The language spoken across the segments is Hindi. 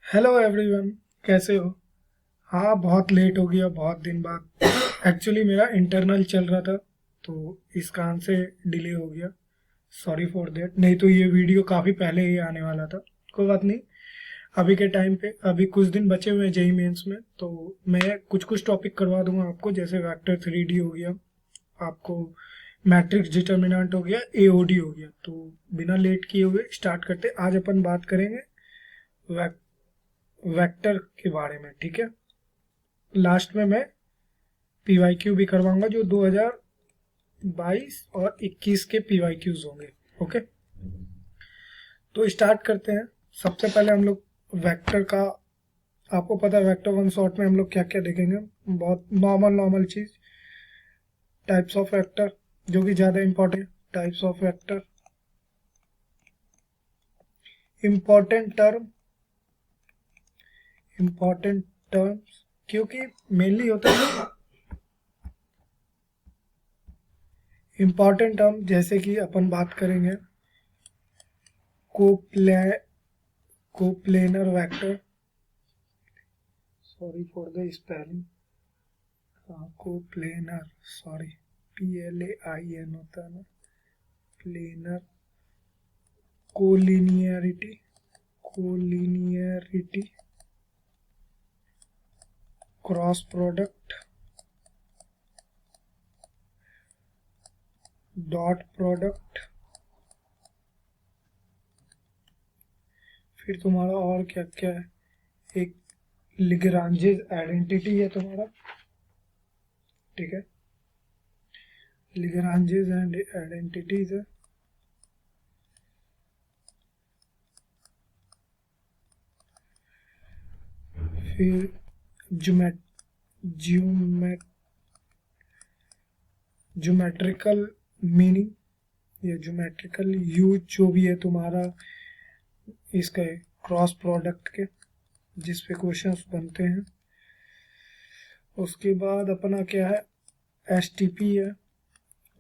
हेलो एवरीवन, कैसे हो। हाँ, बहुत लेट हो गया, बहुत दिन बाद। एक्चुअली मेरा इंटरनल चल रहा था, तो इस कारण से डिले हो गया। सॉरी फॉर देट, नहीं तो ये वीडियो काफ़ी पहले ही आने वाला था। कोई बात नहीं। अभी के टाइम पे अभी कुछ दिन बचे हुए हैं जेई मेंस में, तो मैं कुछ कुछ टॉपिक करवा दूंगा आपको, जैसे वेक्टर 3D हो गया आपको, मैट्रिक्स डिटर्मिनेंट हो गया, एओडी हो गया। तो बिना लेट किए हुए स्टार्ट करते। आज अपन बात करेंगे वेक्टर के बारे में, ठीक है। लास्ट में मैं पीवाईक्यू भी करवाऊंगा, जो 2022 और 21 के पीवाईक्यूज होंगे। ओके, तो स्टार्ट करते हैं। सबसे पहले हम लोग वेक्टर का, आपको पता है वेक्टर वन शॉट में हम लोग क्या क्या देखेंगे। बहुत नॉर्मल नॉर्मल चीज, टाइप्स ऑफ वेक्टर, जो कि ज्यादा important. Types of vector, important term, important terms, क्योंकि मेनली होता है इंपॉर्टेंट टर्म। जैसे कि अपन बात करेंगे कोप्ले coplanar vector, sorry for the spelling. Coplanar, sorry, PLAIN होता है ना, planar. Collinearity, collinearity, cross product, dot product. फिर तुम्हारा और क्या क्या है, एक लिग्रांजेस आइडेंटिटी है तुम्हारा, ठीक है। लिग्रांजेस एंड आइडेंटिटीज है। फिर ज्योमेट ज्योमेट ज्योमेट्रिकल मीनिंग, या ज्योमेट्रिकल यूज जो भी है तुम्हारा इसका क्रॉस प्रोडक्ट के, जिस पे क्वेश्चंस बनते हैं। उसके बाद अपना क्या है, STP है,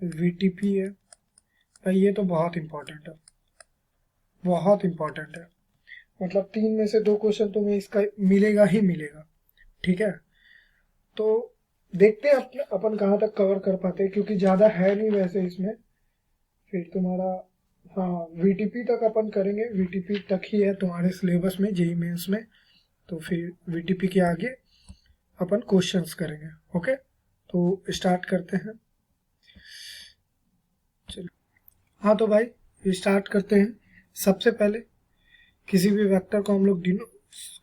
VTP है। भाई ये तो बहुत इंपॉर्टेंट है, बहुत इंपॉर्टेंट है। मतलब 3 में से 2 क्वेश्चन तुम्हें इसका मिलेगा ही मिलेगा, ठीक है। तो देखते हैं अपन कहाँ तक कवर कर पाते हैं, क्योंकि ज़्यादा है नहीं वैसे इसमें। फिर तुम्हारा, हाँ, VTP तक अपन करेंगे, VTP तक ही है तुम्हारे सिलेबस में जेई मेंस में। तो फिर VTP के आगे अपन क्वेश्चंस करेंगे। ओके, तो स्टार्ट करते हैं। चलो, हाँ तो भाई स्टार्ट करते हैं। सबसे पहले किसी भी वेक्टर को हम लोग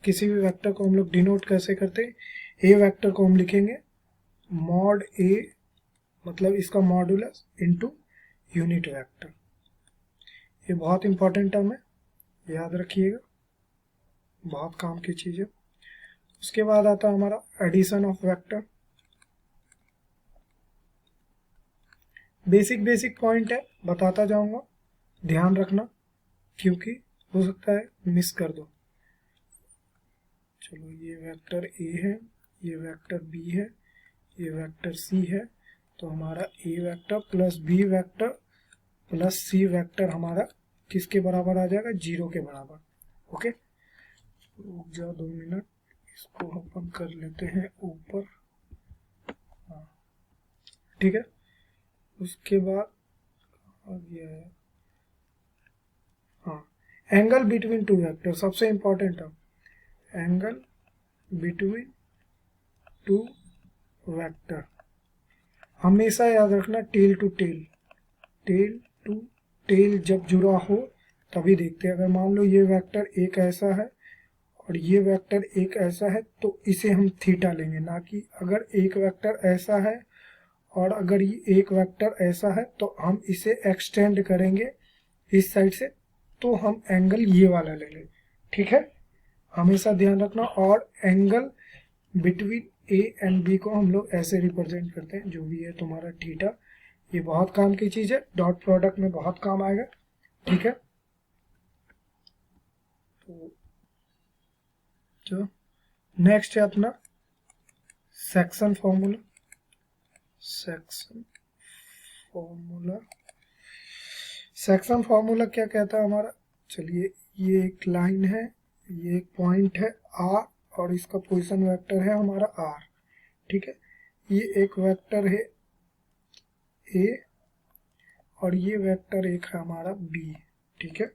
किसी भी वेक्टर को हम लोग डिनोट कैसे करते हैं। ए वेक्टर को हम लिखेंगे मॉड ए, मतलब इसका मॉडुलस इनटू यूनिट वेक्टर। ये बहुत इंपॉर्टेंट टर्म है, याद रखिएगा, बहुत काम की चीज़ है। उसके बाद आता है हमारा addition of vector. Basic basic point है, बताता जाऊंगा, ध्यान रखना, क्योंकि हो सकता है मिस कर दो। चलो, ये वेक्टर ए है, ये वेक्टर बी है, ये वेक्टर सी है। तो हमारा A vector plus B vector plus C vector हमारा किसके बराबर आ जाएगा, 0 के बराबर। ओके, रुक जाओ 2 मिनट, इसको अपन कर लेते हैं ऊपर। हाँ, ठीक है। उसके बाद आ गया है, हाँ, एंगल बिटवीन टू वेक्टर, सबसे इंपॉर्टेंट है एंगल बिटवीन टू वेक्टर। हमेशा याद रखना tail to tail, tail to tail जब जुड़ा हो तभी देखते हैं। अगर मान लो ये वेक्टर एक ऐसा है और ये वेक्टर एक ऐसा है, तो इसे हम थीटा लेंगे, ना कि अगर एक वेक्टर ऐसा है और अगर ये एक वेक्टर ऐसा है तो हम इसे एक्सटेंड करेंगे इस साइड से, तो हम एंगल ये वाला लेंगे, ठीक है। हमेशा ध्यान रखना। और angle between A and B को हम लोग ऐसे रिप्रेजेंट करते हैं, जो भी है तुम्हारा थीटा। ये बहुत काम की चीज है, डॉट प्रोडक्ट में बहुत काम आएगा, ठीक है। तो जो नेक्स्ट है अपना section formula. Section formula, section formula क्या कहता है हमारा, चलिए, ये एक लाइन है, ये एक पॉइंट है आर और इसका पोजीशन वेक्टर है हमारा आर, ठीक है। ये एक वेक्टर है ए और ये वेक्टर एक है हमारा बी, ठीक है।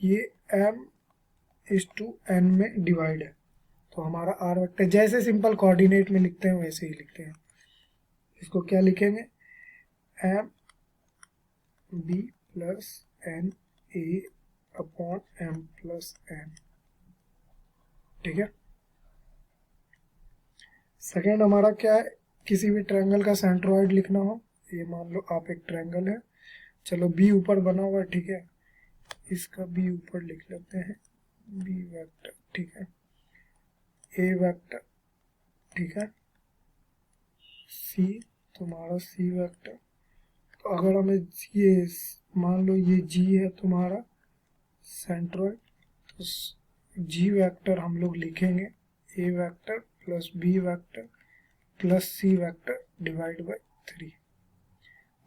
ये m/n में डिवाइड है, तो हमारा आर वेक्टर जैसे सिंपल कोऑर्डिनेट में लिखते हैं वैसे ही लिखते हैं। इसको क्या लिखेंगे, m b plus n a upon m plus n, ठीक है। सेकेंड हमारा क्या है, किसी भी ट्रायंगल का सेंट्रोइड लिखना हो, ये मान लो आप एक ट्रायंगल है, चलो बी ऊपर बना हुआ है, ठीक है। इसका बी ऊपर लिख लेते हैं, बी वेक्टर, ठीक है। ए वेक्टर, ठीक है। सी तुम्हारा सी वेक्टर, तो अगर हमें ये मान लो ये जी है तुम्हारा सेंट्रोइड, तो जी वेक्टर हम लोग लिखेंगे A vector plus B vector plus C vector divide by 3।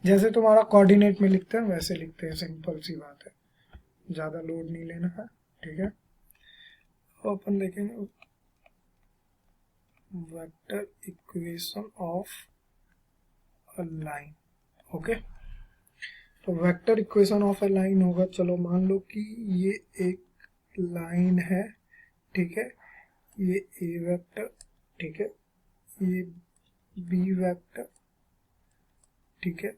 जैसे तुम्हारा कोऑर्डिनेट में लिखते हैं वैसे लिखते हैं, सिंपल सी बात है, ज़्यादा लोड नहीं लेना है, ठीक है। तो अपन देखेंगे vector equation of a line, okay. तो vector equation of a line होगा, चलो मान लो कि ये एक लाइन है, ठीक है। ये ए वेक्टर, ठीक है, ये बी वेक्टर, ठीक है,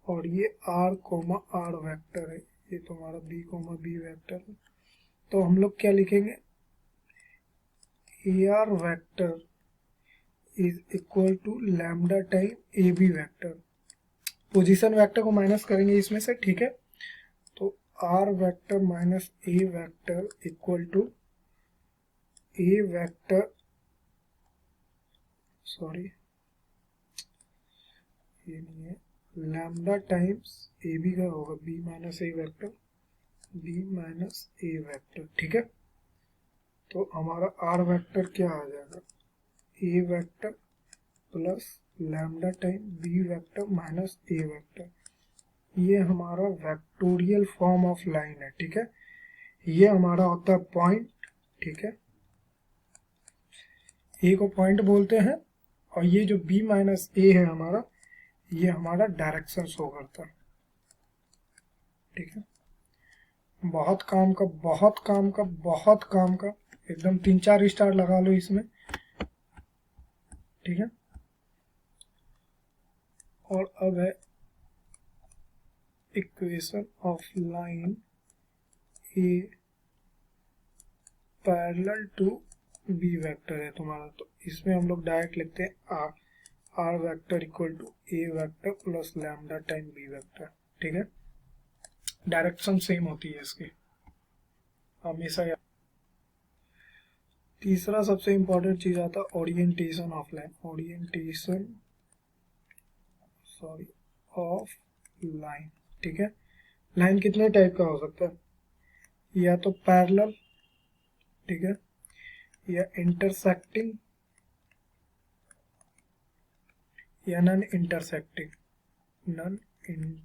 और ये आर कोमा आर वेक्टर है, ये तुम्हारा बी कोमा बी वेक्टर है। तो हम लोग क्या लिखेंगे, A R vector is equal to lambda time A B vector, position vector को माइनस करेंगे इसमें से, ठीक है। तो R vector minus A vector equal to A vector, sorry ये नहीं है, लैम्डा टाइम्स ए बी का होगा B minus A vector, B minus A vector, ठीक है। तो हमारा आर वेक्टर क्या आ जाएगा, A vector plus lambda time B vector minus A vector, ये हमारा वेक्टोरियल फॉर्म ऑफ लाइन है, ठीक है। ये हमारा होता है पॉइंट, ठीक है, ए को पॉइंट बोलते हैं, और ये जो बी माइनस ए है हमारा, ये हमारा डायरेक्शन शो करता है, ठीक है। बहुत काम का, बहुत काम का, बहुत काम का, एकदम 3-4 स्टार लगा लो इसमें, ठीक है। और अब है equation of line A parallel to B vector है तुम्हारा, तो इसमें हम लोग डायरेक्ट लिखते हैं R vector equal to A vector plus lambda time B vector, ठीक है। डायरेक्शन सेम होती है इसकी हमेशा। तीसरा सबसे इंपॉर्टेंट चीज आता है orientation of line, orientation sorry of line, ठीक है। लाइन कितने टाइप का हो सकता है, या तो पैरेलल, ठीक है, या इंटरसेक्टिंग, या नॉन इंटरसेक्टिंग, नॉन इंटरसेक्टिंग,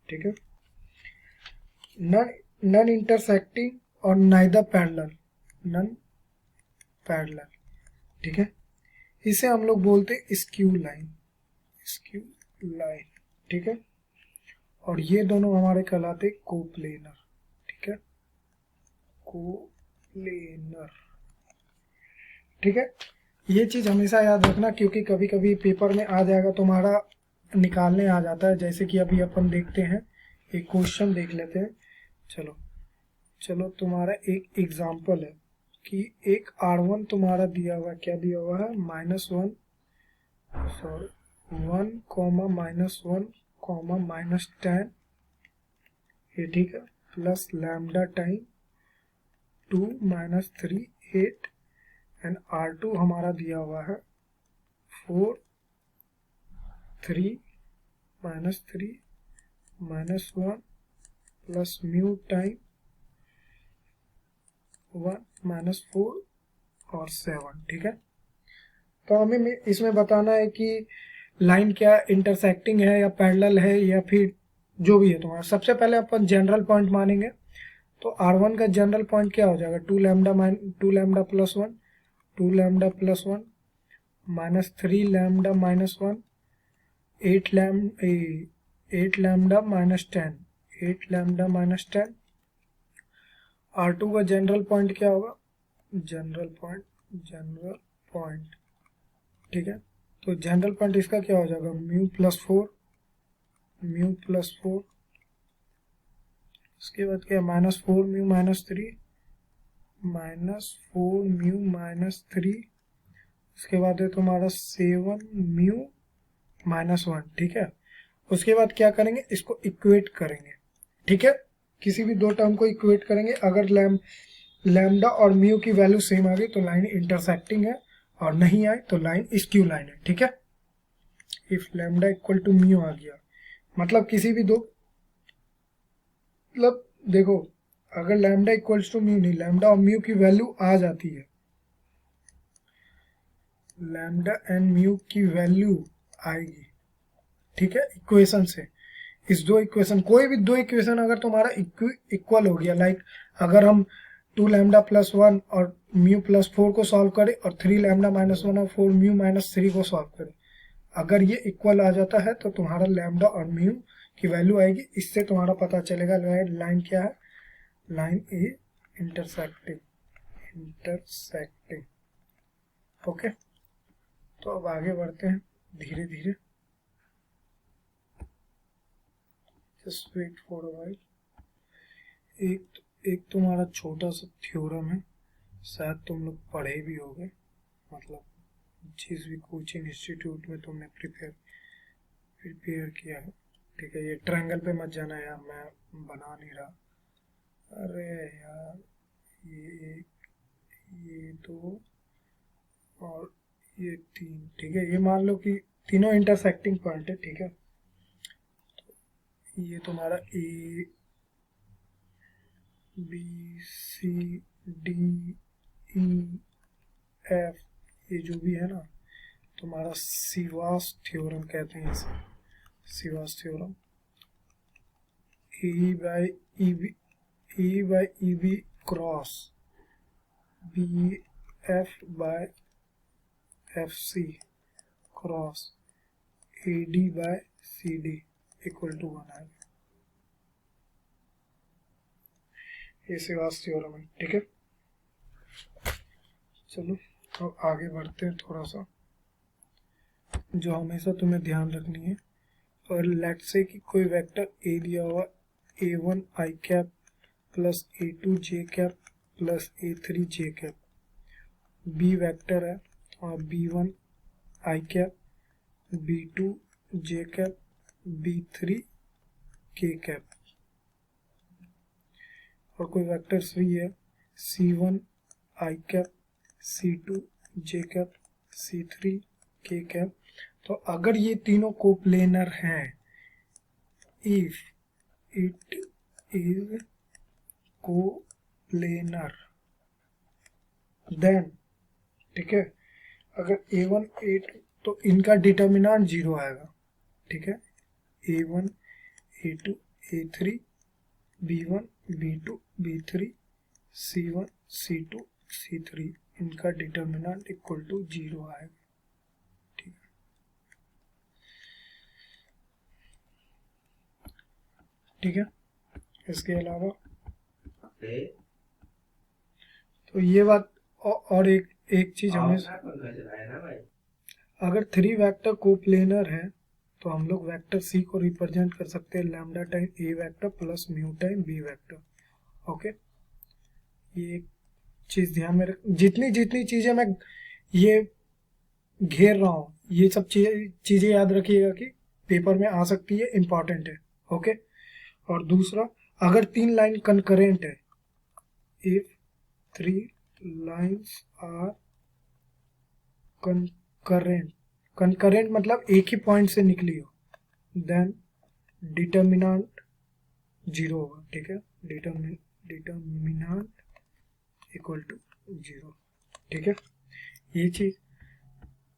ठीक है। नॉन इंटरसेक्टिंग और नाइदर पैरेलल, नॉन पैरेलल, ठीक है। इसे हम लोग बोलते हैं स्क्यू लाइन, स्क्यू लाइन, ठीक है। और ये दोनों हमारे कहलाते कोप्लेनर, ठीक है, कोप्लेनर, ठीक है। ये चीज हमेशा याद रखना, क्योंकि कभी कभी पेपर में आ जाएगा तुम्हारा, निकालने आ जाता है। जैसे कि अभी अपन देखते हैं, एक क्वेश्चन देख लेते हैं, चलो तुम्हारा एक एग्जाम्पल है कि एक R1 तुम्हारा दिया हुआ है, क्या दिया हुआ है, -1 सॉरी 1, -1, -10, ये ठीक है, plus lambda time 2 -3 8, and R2 हमारा दिया हुआ है 4 3 -3 -1 प्लस म्यू टाइम 1 -4 और 7, ठीक है। तो हमें इसमें बताना है कि लाइन क्या इंटरसेक्टिंग है या पैरेलल है या फिर जो भी है तुम्हारा। सबसे पहले अपन जनरल पॉइंट मानेंगे, तो R1 का जनरल पॉइंट क्या हो जाएगा, 2 lambda plus 1, 2 lambda plus 1 minus 3 lambda minus 1, 8 lambda minus 10, 8 lambda minus 10। R2 का जनरल पॉइंट क्या होगा, जनरल पॉइंट, ठीक है। तो जनरल पॉइंट इसका क्या हो जाएगा, म्यू प्लस 4, उसके बाद क्या, माइनस 4 म्यू माइनस 3, उसके बाद है तुम्हारा 7 म्यू माइनस 1, ठीक है। उसके बाद क्या करेंगे, इसको इक्वेट करेंगे, ठीक है। किसी भी दो टर्म को इक्वेट करेंगे, अगर लैम्डा और म्यू की वैल्यू सेम आ गई तो लाइन इंटरसेक्टिंग है, और नहीं आए तो लाइन स्क्यू लाइन है, ठीक है। If lambda equal to mu आ गया, मतलब किसी भी दो, मतलब देखो अगर लैम्डा इक्वल्स टू म्यू नहीं, लैम्डा और म्यू की वैल्यू आ जाती है, लैम्डा एंड म्यू की वैल्यू आएगी, ठीक है, इक्वेशन से। इस दो इक्वेशन, कोई भी दो इक्वेशन अगर तुम्हारा इक्वल हो गया, लाइक अगर हम 2 लैम्डा प्लस 1 और म्यू प्लस 4 को सॉल्व करें और 3 लैम्डा माइनस 1 और 4 म्यू माइनस 3 को सॉल्व करें, अगर ये इक्वल आ जाता है तो तुम्हारा लैम्डा और म्यू की वैल्यू आएगी। इससे तुम्हारा पता चलेगा लाइन क्या है, लाइन ए इंटरसेक्टिंग, ओके। तो अब आगे बढ़ते हैं धीरे धीरे, just wait for a while. एक तुम्हारा छोटा सा थ्योरम है, शायद तुम लोग पढ़े भी होगे, मतलब जिस भी कोचिंग इंस्टीट्यूट में तुमने प्रिपेयर किया है, ठीक है। ये ट्रायंगल पे मत जाना यार, मैं बना नहीं रहा, अरे यार ये दो और ये 3, ठीक है। ये मान लो कि तीनों इंटरसेक्टिंग पॉइंट है, ठीक है। तो ये तुम्हारा A B C D E F, ये जो भी है ना, तुम्हारा सिवास थ्योरम कहते हैं इसे, Ceva's theorem. A by E B cross B F by F C cross A D by C D equal to 1 आएगा। ये सिवास थ्योरम है, ठीक है। चलो तो आगे बढ़ते हैं थोड़ा सा, जो हमेशा तुम्हें ध्यान रखनी है। और लेट से कि कोई वेक्टर ए दिया हुआ, a1 आई कैप प्लस a2 जे कैप प्लस a3 जे कैप, बी वेक्टर है और b1 आई कैप, b2 जे कैप, b3 के कैप, और कोई वेक्टर सी है, c1 आई कैप, c2 जे कैप, c3 के कैप। तो अगर ये तीनों कोप्लेनर हैं, if it is coplanar, then, ठीक है, अगर a1 a2, तो इनका डिटर्मिनेंट 0 आएगा, ठीक है। a1 a2 a3 b1 b2 b3 c1 c2 c3, इनका डिटर्मिनेंट इक्वल टू 0 आएगा, ठीक है। ठीक है, इसके अलावा तो ये बात, और एक चीज हमें, अगर 3 वेक्टर कोप्लेनर है तो हम लोग वेक्टर सी को रिप्रेजेंट कर सकते हैं lambda time A vector plus mu time B vector, okay. ये एक चीज ध्यान में रख, जितनी जितनी चीजें मैं ये घेर रहा हूँ, ये सब चीजें याद रखिएगा कि पेपर में आ सकती है, इंपॉर्टेंट है, ओके। और दूसरा, अगर 3 लाइन कंकरेंट है, इफ 3 लाइन्स आर कंकरेंट मतलब एक ही पॉइंट से निकली हो, देन डिटर्मिनेंट 0 होगा, ठीक है। डिटर्मिनेंट इक्वल टू 0, ठीक है।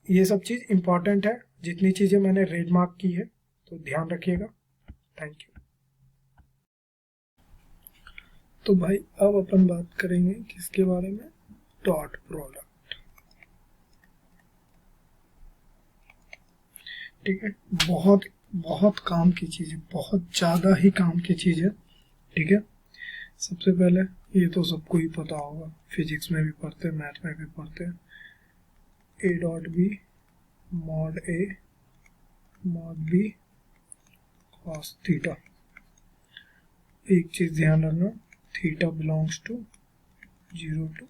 ये सब चीज इंपॉर्टेंट है, जितनी चीजें मैंने रेड मार्क की है, तो ध्यान रखिएगा। Thank you. तो भाई अब अपन बात करेंगे किसके बारे में, डॉट प्रोडक्ट। ठीक है, बहुत बहुत काम की चीज है, बहुत ज्यादा ही काम की चीज है। ठीक है, सबसे पहले ये तो सबको ही पता होगा, फिजिक्स में भी पढ़ते हैं, मैथ में भी पढ़ते हैं, A dot B mod A mod B cos theta. एक चीज ध्यान रखना, थीटा बिलोंग्स टू 0 to,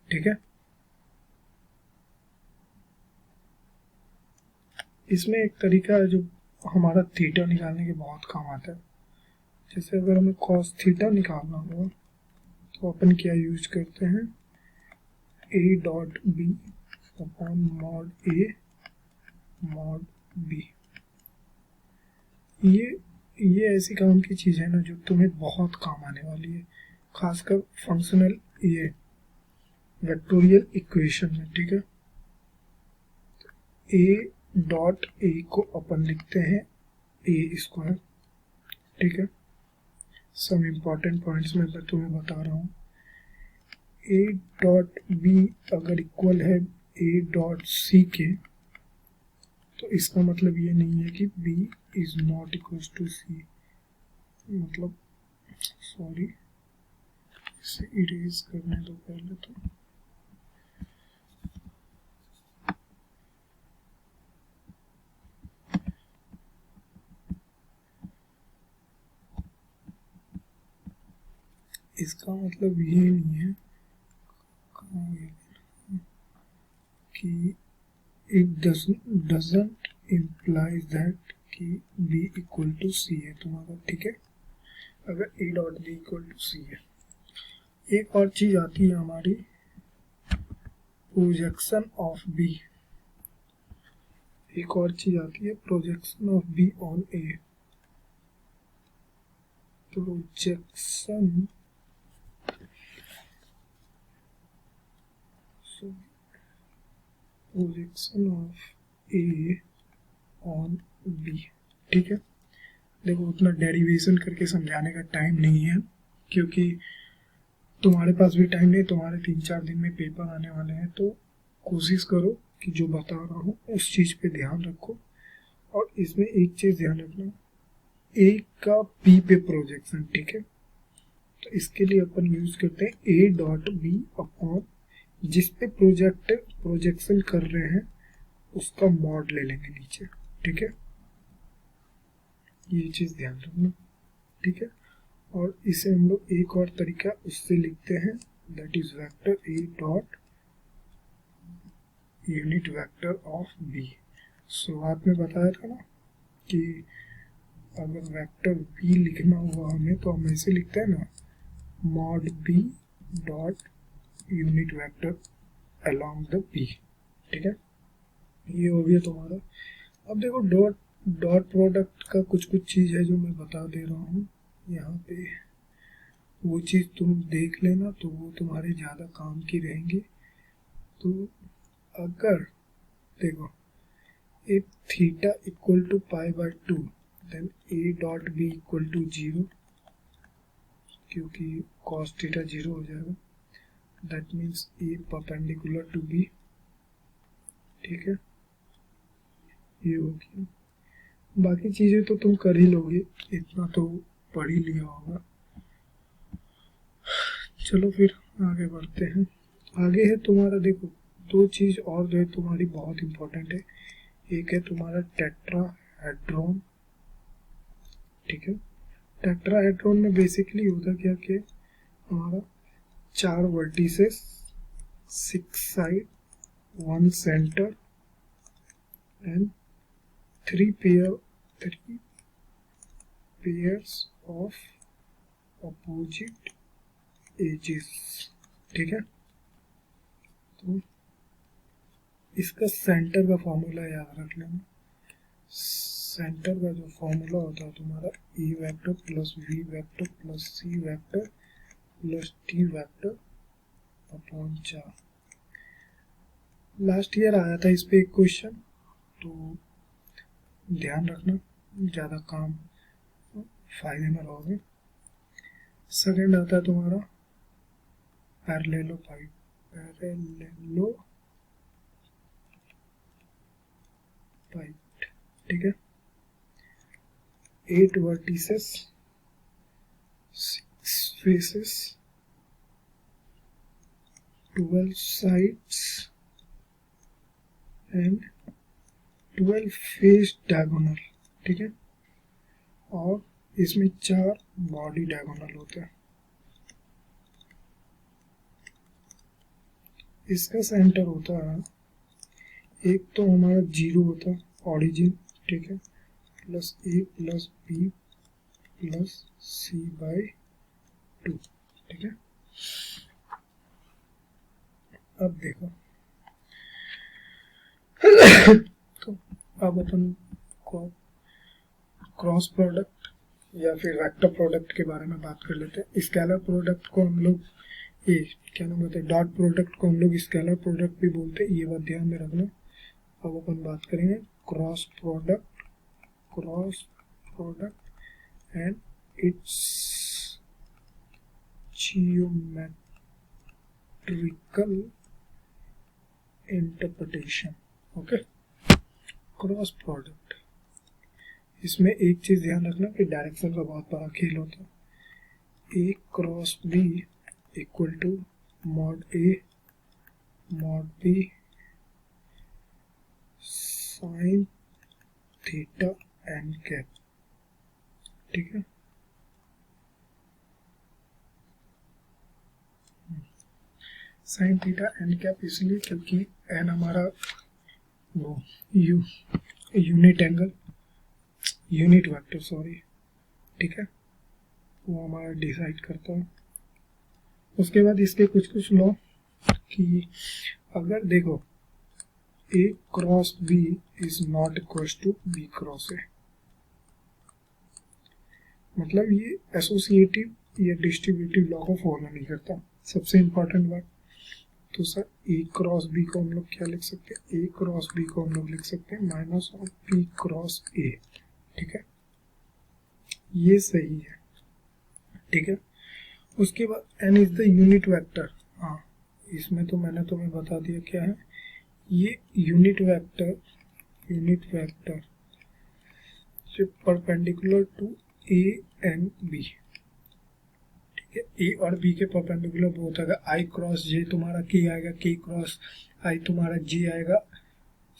ठीक है। इसमें एक तरीका है जो हमारा थीटा निकालने के बहुत काम आता है। जैसे अगर हमें कॉस थीटा निकालना होगा तो अपन क्या यूज करते हैं, A dot B upon mod A mod B. ये ऐसी काम की चीज है ना जो तुम्हें बहुत काम आने वाली है, खासकर फंक्शनल ये वेक्टोरियल इक्वेशन में। ठीक है, ए डॉट ए को अपन लिखते हैं ए स्क्वायर। ठीक है, सम इम्पॉर्टेंट पॉइंट्स में मैं तुम्हें बता रहा हूँ। ए डॉट बी अगर इक्वल है ए डॉट सी के, तो इसका मतलब ये नहीं है कि B is not equal to C. मतलब सॉरी, इसे इरेज करने दो पहले तो। इसका मतलब ये नहीं है कि इट डजंट इम्प्लाइज दैट कि बी इक्वल टू सी है तुम्हारा। ठीक है, अगर A dot B equal to C है। एक और चीज आती है हमारी, प्रोजेक्शन ऑफ बी। एक और चीज आती है projection of B on A. Projection of A on B. ठीक है, देखो उतना डेरिवेशन करके समझाने का टाइम नहीं है, क्योंकि तुम्हारे पास भी टाइम नहीं, तुम्हारे 3-4 दिन में पेपर आने वाले हैं। तो कोशिश करो कि जो बता रहा हूँ उस चीज पे ध्यान रखो। और इसमें एक चीज ध्यान रखना, ए का बी पे प्रोजेक्शन। ठीक है, तो इसके लिए अपन यूज करते हैं ए डॉट बी अपॉन जिस पे प्रोजेक्शन कर रहे हैं उसका मॉड ले लेंगे नीचे। ठीक है, ये चीज ध्यान रखना। ठीक है, और इसे हम लोग एक और तरीका उससे लिखते हैं, that is vector A dot unit vector of B. शुरुआत में बताया था ना कि अगर वेक्टर बी लिखना हुआ हमें तो हम ऐसे लिखते हैं ना, mod B dot unit vector along the B. ठीक है, ये हो गया तुम्हारा। अब देखो डॉट प्रोडक्ट का कुछ चीज है जो मैं बता दे रहा हूँ यहाँ पे, वो चीज तुम देख लेना तो वो तुम्हारे ज्यादा काम की रहेंगी। तो अगर देखो if theta equal to pi by 2 then a dot b equal to 0, क्योंकि cos theta 0 हो जाएगा, that means a perpendicular to b। ठीक है, ये होगी। बाकी चीजें तो तुम कर ही लोगे, इतना तो पढ़ ही लिया होगा। चलो फिर आगे बढ़ते हैं। आगे है तुम्हारा, देखो दो चीज और जो है तुम्हारी बहुत इंपॉर्टेंट है। एक है तुम्हारा टेट्राहेड्रॉन। ठीक है, टेट्राहेड्रॉन में बेसिकली होता क्या कि हमारा 4 vertices, 6 side, 1 centre and 3 pairs of opposite edges. ठीक है, तो इसका सेंटर का फॉर्मूला याद रख लेना। सेंटर का जो फॉर्मूला होता है तुम्हारा E vector plus V vector plus C vector plus T vector upon 4। Last year आया था इस पे एक क्वेश्चन, तो ध्यान रखना, ज़्यादा काम फायदे में रहोगे। सेकंड आता है तुम्हारा पैरेललोपाइड, ठीक है। 8 vertices, 6 faces, 12 sides and 12 face diagonal, ठीक है। और इसमें 4 बॉडी डायगोनल होते हैं। इसका सेंटर होता है, एक तो हमारा 0 होता है ऑरिजिन, ठीक है, plus A plus B plus C by 2, ठीक है। अब देखो तो अब अपन को क्रॉस प्रोडक्ट या फिर वेक्टर प्रोडक्ट के बारे में बात कर लेते हैं। स्केलर प्रोडक्ट को हम लोग ये क्या नाम बोलते हैं, डॉट प्रोडक्ट को हम लोग स्केलर प्रोडक्ट भी बोलते हैं, ये बात ध्यान में रखना। अब अपन बात करेंगे cross product and it's geometrical interpretation. Okay, cross product, इसमें एक चीज ध्यान रखना कि डायरेक्शन का बहुत बड़ा खेल होता है। A cross B equal to mod A mod B sine theta N cap, ठीक है। साइन थीटा एन कैप इसलिए क्योंकि एन हमारा वो unit angle, unit vector sorry, ठीक है, वो हमारा डिसाइड करता है। उसके बाद इसके कुछ लॉ कि अगर देखो A cross B is not equal to B cross A, मतलब ये एसोसिएटिव या डिस्ट्रीब्यूटिव लॉ को फॉलो नहीं करता। सबसे इंपॉर्टेंट बात, तो सर ए क्रॉस बी को हम लोग क्या लिख सकते हैं, ए क्रॉस बी को हम लोग लिख सकते हैं minus of B cross A, ठीक है, ये सही है, ठीक है। उसके बाद N is the unit vector, हाँ इसमें तो मैंने तुम्हें बता दिया क्या है, ये यूनिट वेक्टर जो perpendicular to A and B, ठीक है। ए और बी के परपेंडिकुलर वो होता है, आई क्रॉस जे तुम्हारा के आएगा, के क्रॉस आई तुम्हारा जे आएगा,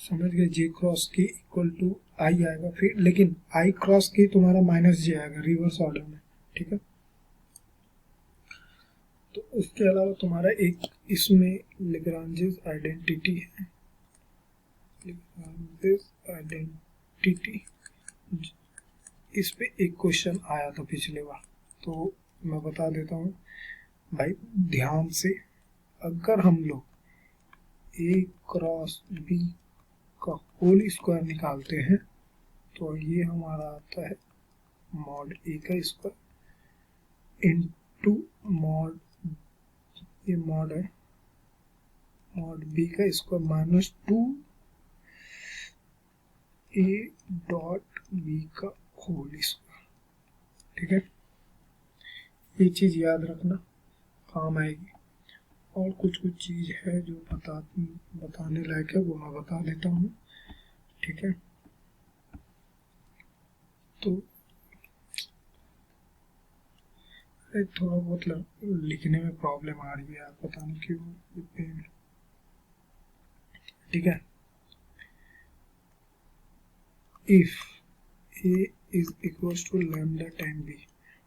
समझ गए, जे क्रॉस के इक्वल टू आई आएगा, फिर लेकिन आई क्रॉस के तुम्हारा माइनस जे आएगा रिवर्स ऑर्डर में, ठीक है। तो उसके अलावा तुम्हारा एक इसमें लेग्रांजेस आइडेंटिटी है, लेग्रांजेस आइडेंटिटी, इस पे एक क्वेश्चन आया था पिछले बार, तो मैं बता देता हूँ भाई ध्यान से। अगर हम लोग ए क्रॉस बी का होल स्क्वायर निकालते हैं तो ये हमारा आता है मॉड ए का स्क्वायर इनटू मॉड, ये मॉड है, मॉड बी का square minus 2 A dot B का होल स्क्वायर, ठीक है। ये चीज याद रखना, काम आएगी। और कुछ चीज है जो बताने लायक है, वो मैं बता देता हूँ, ठीक है। तो थोड़ा बहुत लिखने में प्रॉब्लम आ रही है यार, पता नहीं क्यों, ठीक है। If A is equal to lambda time B,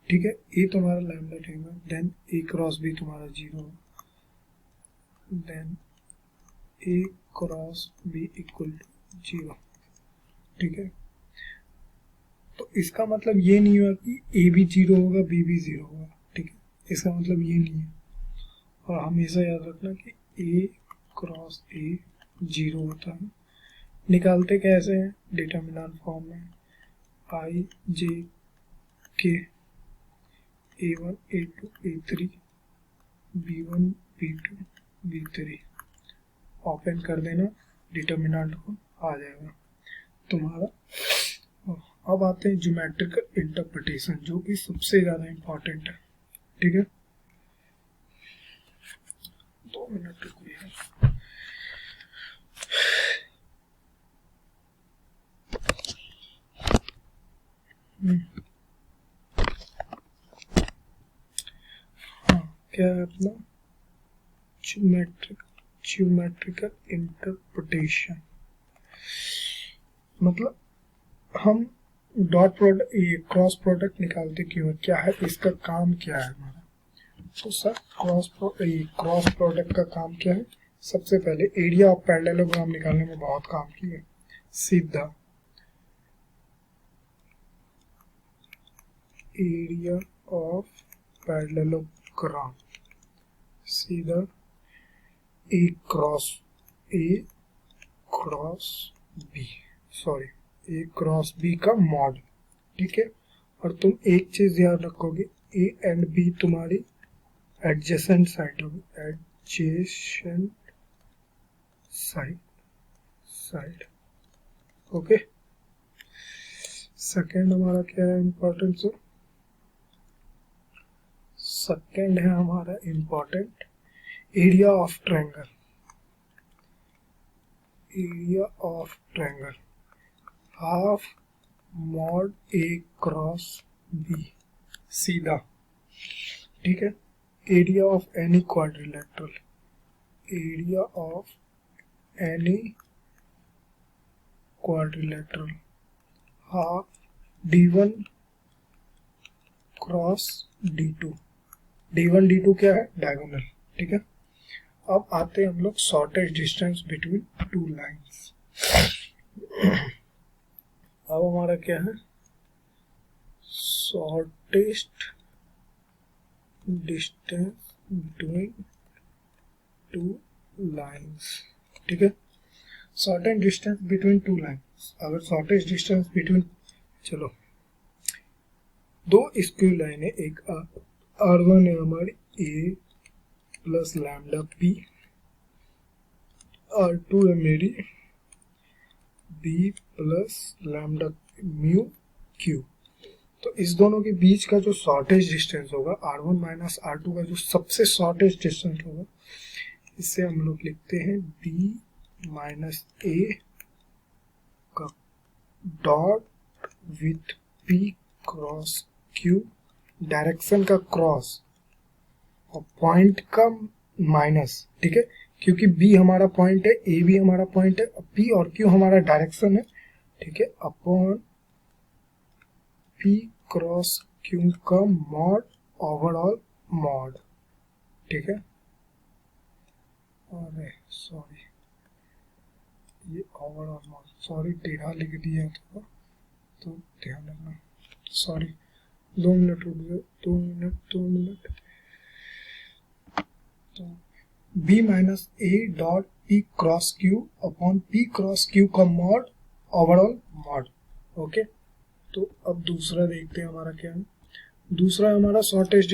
ठीक है, ए तुम्हारा लैम्डा टाइम है, देन ए क्रॉस बी तुम्हारा 0, then A cross B equal to 0, ठीक है। तो इसका मतलब ये नहीं हुआ कि ए भी 0 होगा बी भी 0 होगा, ठीक है, इसका मतलब ये नहीं है। और हमेशा याद रखना कि ए क्रॉस ए 0 होता है। निकालते कैसे हैं, डिटरमिनेंट फॉर्म में, आई जे के A1 A2 A3 B1 B2 B3 open कर देना, डिटरमिनेंट को आ जाएगा तुम्हारा। अब आते हैं ज्योमेट्रिकल इंटरप्रिटेशन, जो कि सबसे ज़्यादा इम्पोर्टेंट है, ठीक है, 2 मिनट रुकिए। हाँ, क्या है अपना ज्योमेट्रिकल इंटरप्रिटेशन, मतलब हम डॉट प्रोडक्ट, ये क्रॉस प्रोडक्ट निकालते क्यों, क्या है इसका काम, क्या है हमारा। तो सर क्रॉस प्रोडक्ट का काम क्या है, सबसे पहले एरिया ऑफ पैरेललोग्राम निकालने में बहुत काम किया। सीधा एरिया ऑफ पैरेललोग्राम, सीधा A cross B, sorry A cross B का मॉड, ठीक है। और तुम एक चीज याद रखोगे, ए एंड बी तुम्हारी एडजेसेंट साइड होगी, एडजेसेंट साइड, ओके। सेकेंड हमारा क्या है इम्पोर्टेंट, सेकेंड है हमारा important area of triangle, area of triangle half mod A cross B, सीधा, ठीक है। Area of any quadrilateral, area of any quadrilateral half d1 cross d2, d1 d2 क्या है, डायगोनल, ठीक है। अब आते हैं हम लोग shortage distance between two lines. अब हमारा क्या है, shortest distance between two lines, ठीक है। Shortage distance between two lines, अगर शॉर्टेज डिस्टेंस बिटवीन, चलो दो स्क्यू लाइन है, एक R1 है हमारी a plus lambda p, R2 है मेरी b plus lambda mu q। तो इस दोनों के बीच का जो शॉर्टेज डिस्टेंस होगा R1 माइनस R2 का जो सबसे शॉर्टेज डिस्टेंस होगा, इससे हम लोग लिखते हैं b माइनस a का dot with p cross q, direction का क्रॉस और पॉइंट का माइनस, ठीक है, क्योंकि b हमारा पॉइंट है, a भी हमारा पॉइंट है, p और q हमारा डायरेक्शन है, ठीक है, अपॉन p क्रॉस q का मॉड ओवरऑल मॉड, ठीक है। अरे सॉरी, ये ओवरऑल मॉड, सॉरी टेढ़ा लिख दिया था, तो ध्यान रखना, सॉरी 2 मिनट रुक जाओ, 2 मिनट। तो b minus a dot p cross q upon p cross q का मॉड ओवरऑल मॉड, ओके। तो अब दूसरा देखते हैं हमारा क्या है, दूसरा हमारा shortest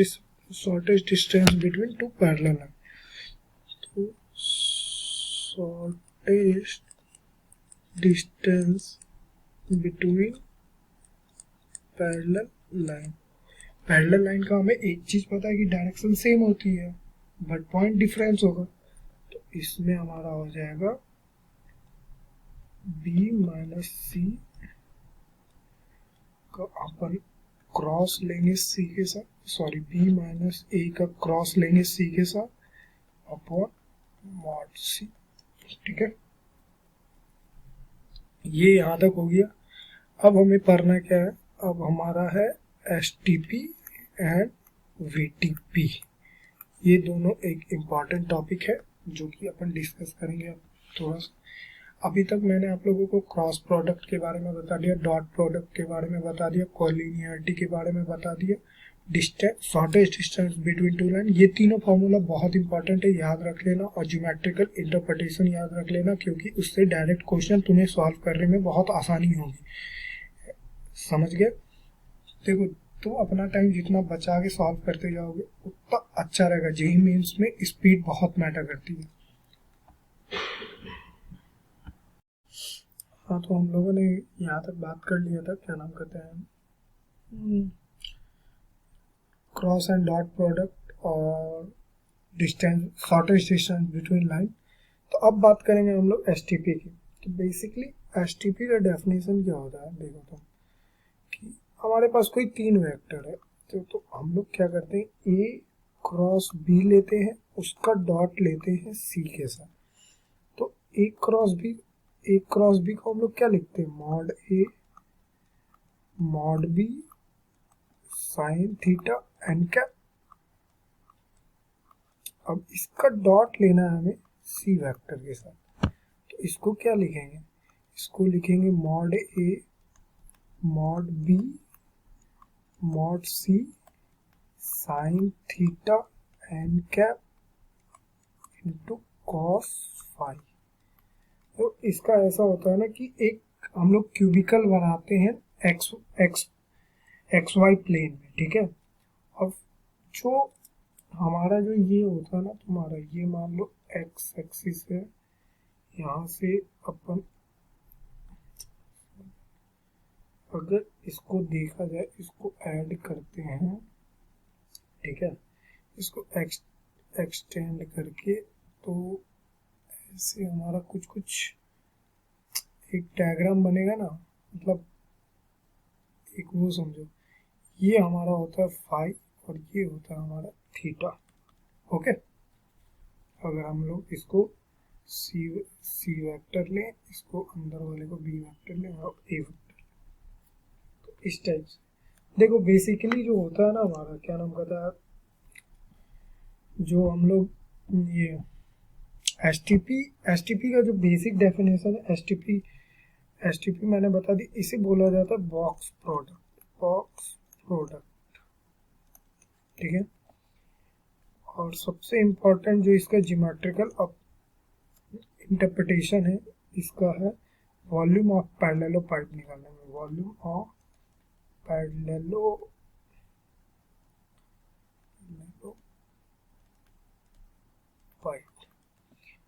distance between two parallel line. तो shortest distance between parallel line, parallel line का हमें एक चीज पता है कि डायरेक्शन सेम होती है बट पॉइंट डिफरेंस होगा, तो इसमें हमारा हो जाएगा b माइनस सी का अपन क्रॉस लेंगे c के साथ, सॉरी b माइनस a का क्रॉस लेंगे c के साथ अपॉन मॉड c, ठीक है। ये यहां तक हो गया। अब हमें पढ़ना क्या है, अब हमारा है STP एंड VTP, ये दोनों एक इम्पॉर्टेंट टॉपिक है जो कि अपन डिस्कस करेंगे अब थोड़ा सा। अभी तक मैंने आप लोगों को क्रॉस प्रोडक्ट के बारे में बता दिया, डॉट प्रोडक्ट के बारे में बता दिया, कोलिनियरिटी के बारे में बता दिया, distance, shortage distance between to line, ये तीनों फॉर्मूला बहुत इंपॉर्टेंट है, याद रख लेना। और ज्योमेट्रिकल इंटरप्रिटेशन याद रख लेना, क्योंकि उससे डायरेक्ट क्वेश्चन तुम्हें सॉल्व करने में बहुत आसानी होगी, समझ गए। देखो तो अपना टाइम जितना बचा के सॉल्व करते जाओगे उतना अच्छा रहेगा। जेईई मेंस में स्पीड बहुत मैटर करती है। हाँ, तो हम लोगों ने यहाँ तक बात कर लिया था, क्या नाम कहते हैं, क्रॉस एंड डॉट प्रोडक्ट और distance, shortest distance between line. तो अब बात करेंगे हम लोग एसटीपी की। तो बेसिकली एसटीपी का डेफिनेशन क्या होता है, देखो तुम कि हमारे पास कोई तीन वेक्टर है, तो हम लोग क्या करते हैं, ए क्रॉस बी लेते हैं, उसका डॉट लेते हैं सी के साथ। तो ए क्रॉस बी को हम लोग क्या लिखते हैं, mod A mod B sine theta N cap. अब इसका डॉट लेना है हमें सी वेक्टर के साथ, तो इसको क्या लिखेंगे, इसको लिखेंगे mod A mod B mod C sine theta N cap into cos phi. तो इसका ऐसा होता है ना कि एक हम लोग क्यूबिकल बनाते हैं एक्स वाई प्लेन में, ठीक है। और जो हमारा जो ये होता है ना तुम्हारा, ये मान लो एक्स एक्सिस है, यहाँ से अपन अगर इसको देखा जाए, इसको ऐड करते हैं, ठीक है, इसको एक्सटेंड करके, तो ऐसे हमारा कुछ एक डायग्राम बनेगा ना, मतलब एक वो समझो, ये हमारा होता है फाई और ये होता है हमारा थीटा। ओके, अगर हम लोग इसको सी वेक्टर लें, इसको अंदर वाले को बी वेक्टर लें और ए वेक्टर, तो इस टाइप से देखो बेसिकली जो होता है ना हमारा, क्या नाम कहता है, जो हम लोग ये एसटीपी का जो बेसिक डेफिनेशन है, एसटीपी मैंने बता दी, इसे बोला जाता है बॉक्स प्रोडक्ट, ठीक है। और सबसे इम्पोर्टेंट जो इसका ज्योमेट्रिकल इंटरप्रिटेशन है, इसका है वॉल्यूम ऑफ पैरेललो पाइप निकालने में, वॉल्यूम ऑफ पैरेललो पाइप।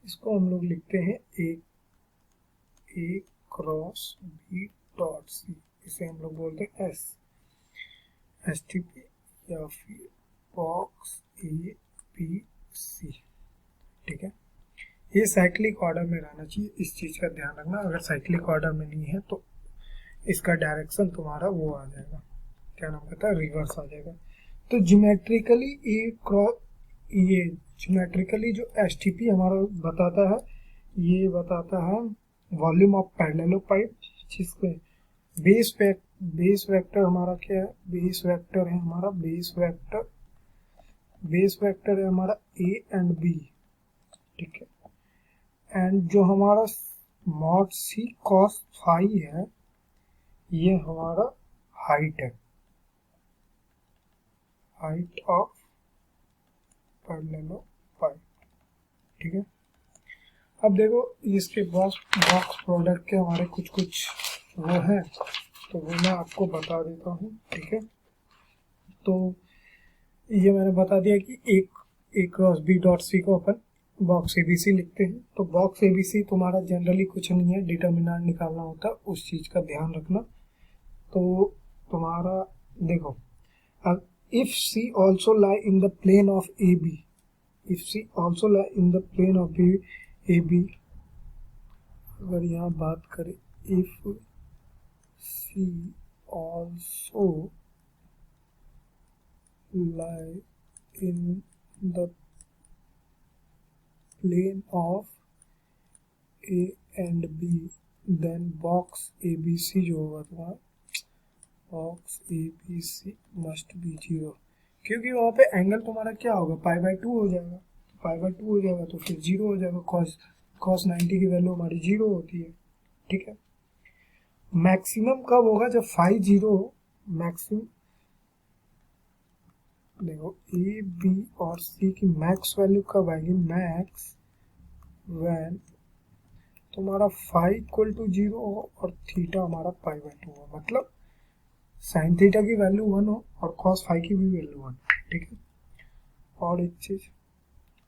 इसको हम लोग लिखते हैं ए क्रॉस बी डॉट सी, इसे हम लोग बोलते हैं एस टी पी या फिर बॉक्स ए बी सी, ठीक है। ये साइक्लिक ऑर्डर में रहना चाहिए, इस चीज का ध्यान रखना। अगर साइक्लिक ऑर्डर में नहीं है तो इसका डायरेक्शन तुम्हारा वो आ जाएगा, क्या नाम कहता है, रिवर्स आ जाएगा। तो ज्योमेट्रिकली ये ज्योमेट्रिकली जो एसटीपी हमारा बताता है, ये बताता है वॉल्यूम ऑफ पैरेललो पाइप, जिसके बेस वेक्टर हमारा क्या है, बेस वेक्टर है हमारा ए एंड बी, ठीक है। एंड जो हमारा मॉड सी कॉस फाई है, ये हमारा हाइट है, हाइट ऑफ पैरेललो पाइप, ठीक है। अब देखो इसके बॉक्स प्रोडक्ट के हमारे कुछ वो है, तो वो मैं आपको बता देता हूँ, ठीक है। तो ये मैंने बता दिया कि एक क्रॉस बी डॉट सी को अपन बॉक्स एबीसी लिखते हैं। तो बॉक्स एबीसी तुम्हारा जनरली कुछ नहीं है, डिटर्मिनेंट निकालना होता है, उस चीज का ध्यान रखना। तो तुम्हारा देखो, if C also lie in the plane of AB, if C also lie in the plane of AB, अगर यहाँ बात करें if C also lie in the plane of A and B, then box ABC जो होगा तुम्हारा, बॉक्स ABC मस्ट बी 0, क्योंकि वहाँ पे एंगल तुम्हारा क्या होगा, π/2 हो जाएगा। π/2 हो जाएगा तो फिर 0 हो जाएगा, cos 90 की वैल्यू हमारी 0 होती है, ठीक है। मैक्सिमम कब होगा, जब फाई 0 हो। मैक्सिमम देखो ए बी और सी की मैक्स वैल्यू कब आएगी, मैक्स व्हेन तुम्हारा फाई इक्वल टू 0 हो और थीटा हमारा π/2 हो, मतलब साइन थीटा की वैल्यू 1 हो और कॉस फाई की भी वैल्यू 1, ठीक है। और एक चीज,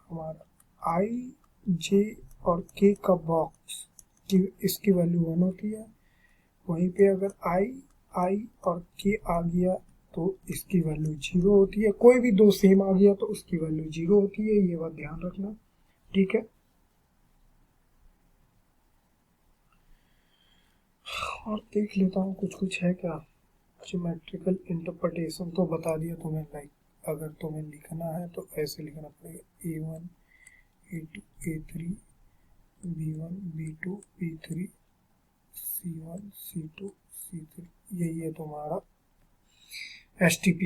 हमारा आई जे और के का बॉक्स की इसकी वैल्यू 1 होती है, वहीं पे अगर आई और के आ गया तो इसकी वैल्यू 0 होती है। कोई भी दो सेम आ गया तो उसकी वैल्यू 0 होती है, ये बात ध्यान रखना, ठीक है। और देख लेता हूँ कुछ है क्या। ज्योमेट्रिकल इंटरप्रिटेशन तो बता दिया तुम्हें, लाइक अगर तुम्हें लिखना है तो ऐसे लिखना पड़ेगा A1 A2 A3 B1 B2 B3 C1 C2 C3, यही है तुम्हारा STP,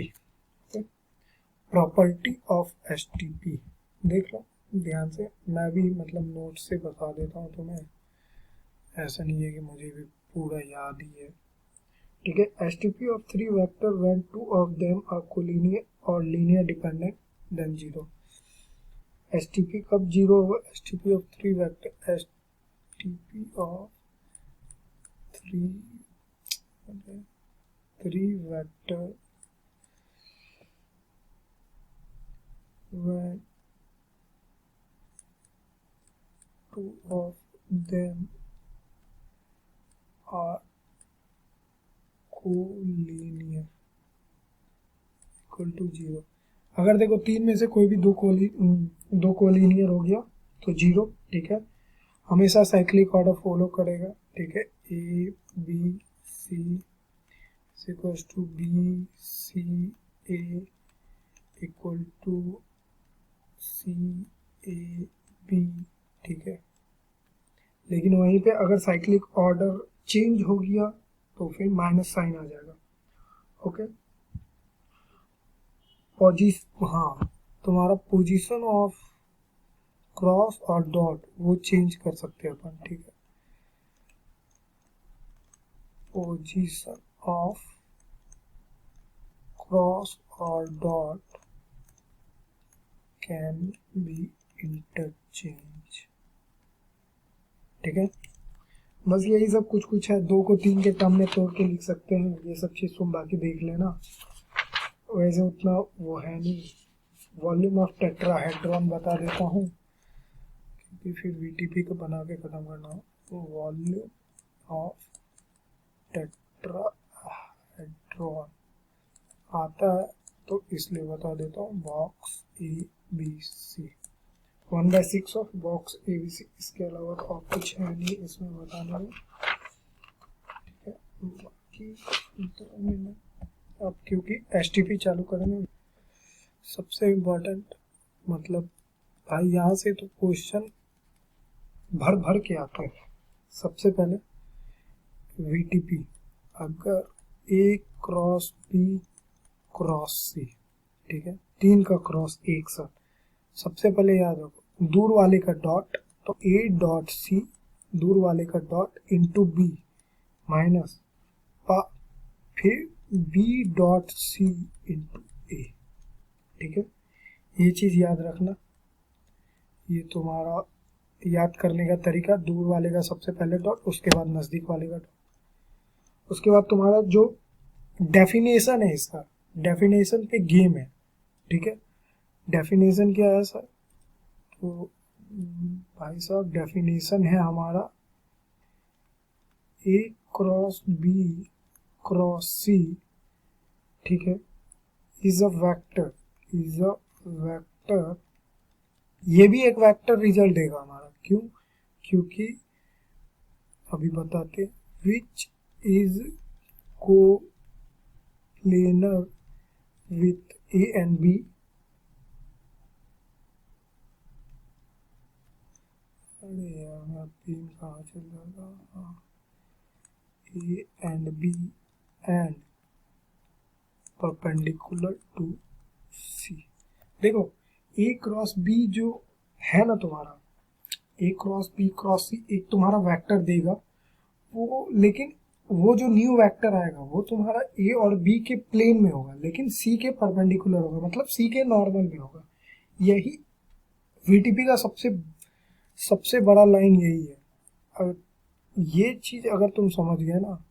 प्रॉपर्टी ऑफ STP। देख लो ध्यान से, मैं भी मतलब नोट से बता देता हूँ तुम्हें, ऐसा नहीं है कि मुझे भी पूरा याद ही है, ठीक है। STP of three vector when two of them are collinear और लीनियर डिपेंडेंट देन 0। STP कब 0 होगा? STP of three vector, STP of three vector when two of them are collinear equal to 0। अगर देखो तीन में से कोई भी दो कोलिनियर हो गया तो 0, ठीक है। हमेशा साइक्लिक ऑर्डर फॉलो करेगा, ठीक है। A B C equals to B C A equal to C A B, ठीक है। लेकिन वहीं पे अगर साइक्लिक ऑर्डर चेंज हो गया तो फिर माइनस साइन आ जाएगा, ओके। हाँ, तुम्हारा पोजीशन ऑफ क्रॉस और डॉट वो चेंज कर सकते हैं अपन, ठीक है। पोजीशन ऑफ क्रॉस और डॉट कैन बी इंटरचेंज, ठीक है। बस यही सब कुछ है, 2 को 3 के टर्म में तोड़ के लिख सकते हैं, ये सब चीज़ तुम बाकी देख लेना, वैसे उतना वो है नहीं। वॉल्यूम ऑफ टेट्राहेड्रॉन बता देता हूँ क्योंकि फिर VTP को बना के ख़त्म करना हो। वॉल्यूम ऑफ टेट्राहेड्रॉन आता है तो इसलिए बता देता हूँ, box ABC 1/6 of box ABC। इसके अलावा तो और कुछ है नहीं इसमें बताने में, ठीक है। बाकी 2 मिनट अब क्योंकि STP चालू करेंगे, सबसे इम्पोर्टेंट मतलब भाई यहाँ से तो क्वेश्चन भर के आते हैं। सबसे पहले VTP, अगर A cross B cross C, ठीक है, 3 का क्रॉस एक साथ, सबसे पहले याद रखो दूर वाले का डॉट, तो A डॉट C दूर वाले का डॉट इंटू B माइनस फिर B dot C into A, ठीक है। ये चीज़ याद रखना, ये तुम्हारा याद करने का तरीका, दूर वाले का सबसे पहले डॉट, उसके बाद नज़दीक वाले का डॉट, उसके बाद तुम्हारा जो डेफिनेशन है, इसका डेफिनेशन पे गेम है, ठीक है। डेफिनेशन क्या है सर? तो भाई साहब डेफिनेशन है हमारा A cross B cross C, ठीक है, इज अ वेक्टर, ये भी एक वेक्टर रिजल्ट देगा हमारा। क्यों? क्योंकि अभी बताते, which is coplanar with A and B, अरे यार मेरा पेन कहाँ चल रहा था, A and B and perpendicular to C। देखो A क्रॉस B जो है ना तुम्हारा, A cross B cross C एक तुम्हारा वेक्टर देगा वो, लेकिन वो जो न्यू वेक्टर आएगा वो तुम्हारा A और B के प्लेन में होगा, लेकिन C के परपेंडिकुलर होगा, मतलब C के नॉर्मल में होगा। यही VTP का सबसे बड़ा लाइन यही है। अब ये चीज अगर तुम समझ गए ना,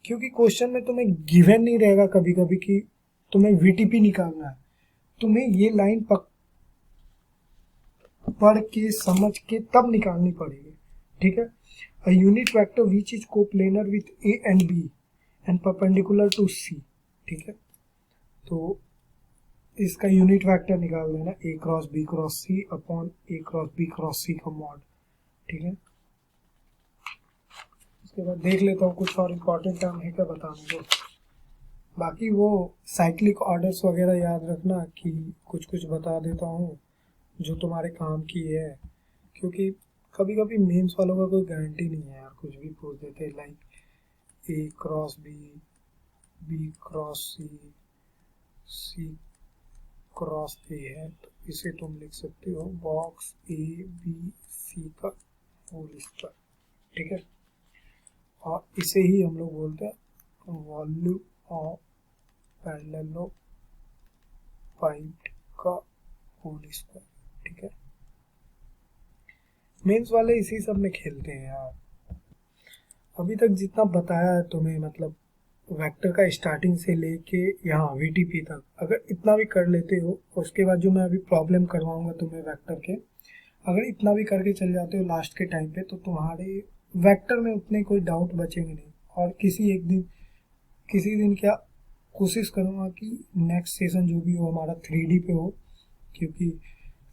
क्योंकि क्वेश्चन में तुम्हें गिवन नहीं रहेगा कभी कभी कि तुम्हें VTP निकालना है, तुम्हें ये लाइन पढ़ के समझ के तब निकालनी पड़ेगी, ठीक है। A unit vector which is coplanar with A and B and perpendicular to C, ठीक है। तो इसका यूनिट वेक्टर निकाल देना a cross b cross c upon a cross b cross c का मॉड, ठीक है। उसके बाद देख लेता हूँ कुछ और इम्पोर्टेंट टर्म है क्या बताने को। बाकी वो साइक्लिक ऑर्डर्स वगैरह याद रखना कि कुछ कुछ बता देता हूँ जो तुम्हारे काम की है, क्योंकि कभी कभी मेंस वालों का कोई गारंटी नहीं है यार, कुछ भी पूछ देते हैं। Like A cross B, B cross C, C cross A है, तो इसे तुम लिख सकते हो बॉक्स ए बी सी का होल स्क्वायर, ठीक है। और इसे ही हम लोग बोलते हैं वॉल्यूम ऑफ पैरेलल पाइप का होल स्क्वायर, ठीक है। मेंस वाले इसी सब में खेलते हैं यार। अभी तक जितना बताया है तुम्हें, मतलब वेक्टर का स्टार्टिंग से लेके यहाँ वीटीपी तक, अगर इतना भी कर लेते हो, उसके बाद जो मैं अभी प्रॉब्लम करवाऊंगा तुम्हें वेक्टर के, अगर इतना भी करके चल जाते हो लास्ट के टाइम पे, तो तुम्हारे वेक्टर में उतने कोई डाउट बचेंगे नहीं। और किसी दिन क्या कोशिश करूँगा कि नेक्स्ट सेशन जो भी हो हमारा 3D पे हो, क्योंकि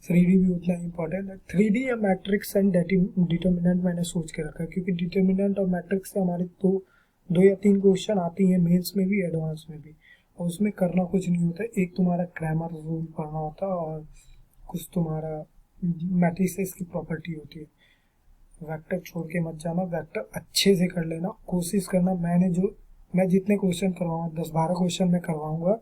3D भी उतना इम्पोर्टेंट है। 3D या मैट्रिक्स एंड डिटर्मिनेंट मैंने सोच के रखा है, क्योंकि डिटर्मिनेंट और मैट्रिक्स से हमारे दो या तीन क्वेश्चन आती हैं मेंस में भी एडवांस में भी, और उसमें करना कुछ नहीं होता। एक तुम्हारा ग्रामर रूल पढ़ना होता है और कुछ तुम्हारा मैट्रिसेस की प्रॉपर्टी होती है। वेक्टर छोड़ के मत जाना, वेक्टर अच्छे से कर लेना, कोशिश करना। मैं जितने क्वेश्चन करवाऊंगा 10-12 क्वेश्चन मैं करवाऊंगा,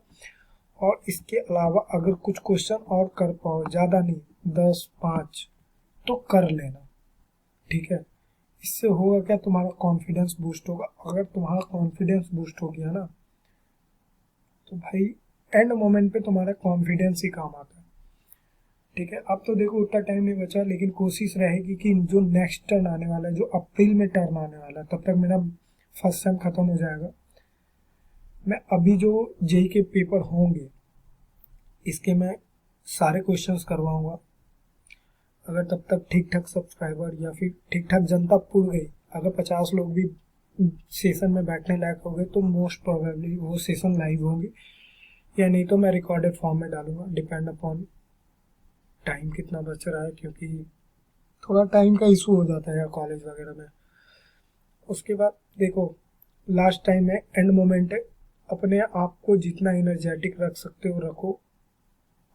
और इसके अलावा अगर कुछ क्वेश्चन और कर पाओ, ज़्यादा नहीं 10-5 तो कर लेना, ठीक है। इससे होगा क्या, तुम्हारा कॉन्फिडेंस बूस्ट होगा। अगर तुम्हारा कॉन्फिडेंस बूस्ट हो गया ना, तो भाई एंड मोमेंट पे तुम्हारा कॉन्फिडेंस ही काम आता है, ठीक है। अब तो देखो उतना टाइम नहीं बचा, लेकिन कोशिश रहेगी कि जो नेक्स्ट टर्न आने वाला है, जो अप्रैल में टर्न आने वाला है, तब तक मेरा फर्स्ट सेम खत्म हो जाएगा। मैं अभी जो जेई के पेपर होंगे इसके मैं सारे क्वेश्चंस करवाऊंगा। अगर तब तक ठीक ठाक सब्सक्राइबर या फिर ठीक ठाक जनता पुर गई, अगर 50 लोग भी सेशन में बैठने लायक हो गए, तो मोस्ट प्रोबेबली वो सेशन लाइव होंगे, या नहीं तो मैं रिकॉर्डेड फॉर्म में डालूंगा, डिपेंड अपॉन टाइम कितना बच रहा है, क्योंकि थोड़ा टाइम का इशू हो जाता है कॉलेज वगैरह में। उसके बाद देखो लास्ट टाइम है, एंड मोमेंट है, अपने आप को जितना एनर्जेटिक रख सकते हो रखो।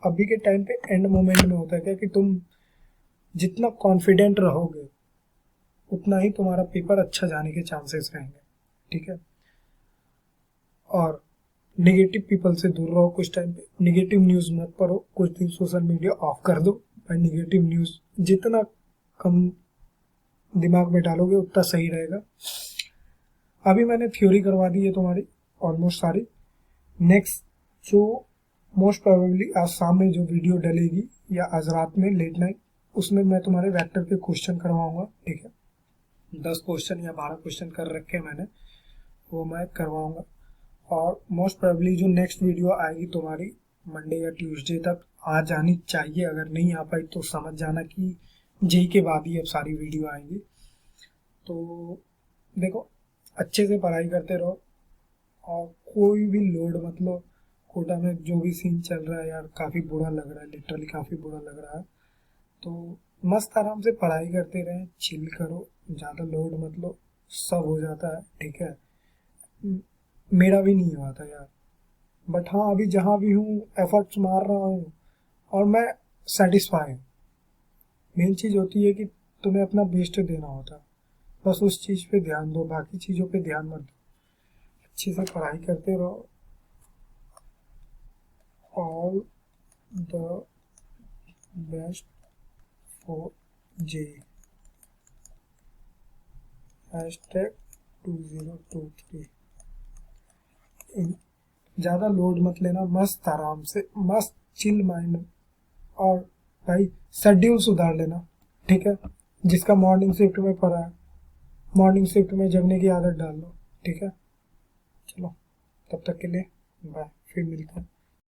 अभी के टाइम पे एंड मोमेंट में होता है क्या कि तुम जितना कॉन्फिडेंट रहोगे उतना ही तुम्हारा पेपर अच्छा जाने के चांसेस रहेंगे, ठीक है। और नेगेटिव पीपल से दूर रहो कुछ टाइम पे, नेगेटिव न्यूज़ मत पढ़ो, कुछ दिन सोशल मीडिया ऑफ कर दो भाई। नेगेटिव न्यूज़ जितना कम दिमाग में डालोगे उतना सही रहेगा। अभी मैंने थ्योरी करवा दी है तुम्हारी ऑलमोस्ट सारी। नेक्स्ट जो मोस्ट प्रोबेबली आज शाम में जो वीडियो डलेगी या आज रात में लेट नाइट, उसमें मैं तुम्हारे वेक्टर के क्वेश्चन करवाऊंगा, ठीक है। 10 क्वेश्चन या 12 क्वेश्चन कर रखे हैं मैंने, वो मैं करवाऊंगा। और मोस्ट प्रोबेबली जो नेक्स्ट वीडियो आएगी तुम्हारी मंडे या ट्यूसडे तक आ जानी चाहिए। अगर नहीं आ पाई तो समझ जाना कि जेई के बाद ही अब सारी वीडियो आएंगी। तो देखो अच्छे से पढ़ाई करते रहो, और कोई भी लोड मतलब कोटा में जो भी सीन चल रहा है यार, काफ़ी बुरा लग रहा है, लिटरली काफ़ी बुरा लग रहा है। तो मस्त आराम से पढ़ाई करते रहें, चिल करो, ज़्यादा लोड मतलब सब हो जाता है, ठीक है। मेरा भी नहीं हुआ था यार, बट हाँ अभी जहाँ भी हूँ एफर्ट्स मार रहा हूँ और मैं सेटिस्फाई हूँ। मेन चीज़ होती है कि तुम्हें अपना बेस्ट देना होता है, बस उस चीज़ पे ध्यान दो, बाकी चीज़ों पे ध्यान मत दो। अच्छे से पढ़ाई करते रहो। All the best for JEE #2023। ज़्यादा लोड मत लेना, मस्त आराम से, मस्त चिल माइंड। और भाई शेड्यूल सुधार लेना, ठीक है। जिसका मॉर्निंग शिफ्ट में पड़ा है, मॉर्निंग शिफ्ट में जगने की आदत डाल लो, ठीक है। चलो तब तक के लिए बाय, फिर मिलते हैं।